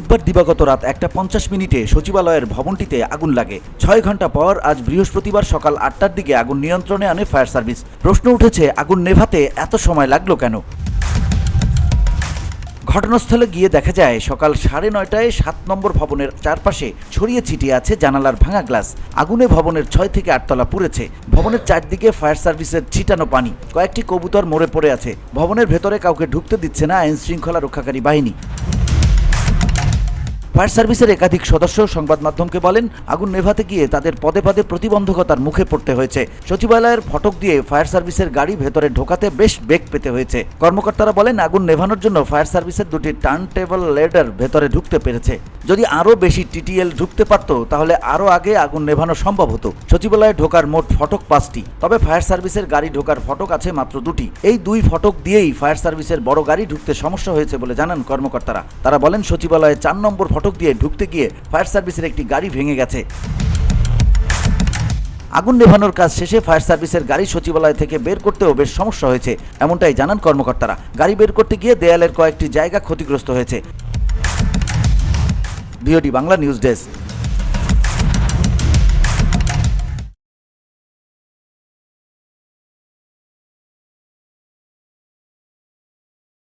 বুধবার দিবাগত রাত 1:50 সচিবালয়ের ভবনটিতে আগুন লাগে। 6 ঘন্টা পর আজ বৃহস্পতিবার সকাল 8টার দিকে আগুন নিয়ন্ত্রণে আনে ফায়ার সার্ভিস। প্রশ্ন উঠেছে, আগুন নেভাতে এত সময় লাগলো কেন? ঘটনাস্থলে গিয়ে দেখা যায় সকাল 9:30টায় 7 নম্বর ভবনের চারপাশে ছড়িয়ে ছিটিয়ে আছে জানালার ভাঙা গ্লাস। আগুনে ভবনের 6 থেকে 8 তলা পুড়েছে। ভবনের চারদিকে ফায়ার সার্ভিসের ছিটানো পানি। কয়েকটি কবুতর মরে পড়ে আছে। ভবনের ভেতরে কাউকে ঢুকতে দিচ্ছে না আইন শৃঙ্খলা রক্ষাকারী বাহিনী। ফায়ার সার্ভিসের একাধিক সদস্য সংবাদ মাধ্যমকে বলেন, আগুন নেভাতে গিয়ে তাদের পদে পদে প্রতিবন্ধকতার মুখে পড়তে হয়েছে। সচিবালয়ের ফটক দিয়ে ফায়ার সার্ভিসের গাড়ি ভেতরে ঢোকাতে বেশ বেগ পেতে হয়েছে। কর্মকর্তারা বলেন, আগুন নেভানোর জন্য ফায়ার সার্ভিসের দুটি টার্ন টেবল লেডার ভেতরে ঢুকতে পেরেছে। যদি আরও বেশি টিটিএল ঢুকতে পারত তাহলে আরও আগে আগুন নেভানো সম্ভব হতো। সচিবালয়ে ঢোকার মোট ফটক 5টি, তবে ফায়ার সার্ভিসের গাড়ি ঢোকার ফটক আছে মাত্র 2টি। এই 2 ফটক দিয়েই ফায়ার সার্ভিসের বড় গাড়ি ঢুকতে সমস্যা হয়েছে বলে জানান কর্মকর্তারা। তারা বলেন, সচিবালয়ে 4 নম্বর ফটক দিয়ে ঢুকতে গিয়ে ফায়ার সার্ভিসের একটি গাড়ি ভেঙে গেছে। আগুন নেভানোর কাজ শেষে ফায়ার সার্ভিসের গাড়ি সচিবালয় থেকে বের করতেও বেশ সমস্যা হয়েছে, এমনটাই জানান কর্মকর্তারা। গাড়ি বের করতে গিয়ে দেয়ালের কয়েকটি জায়গা ক্ষতিগ্রস্ত হয়েছে। BOD Bangla news desk.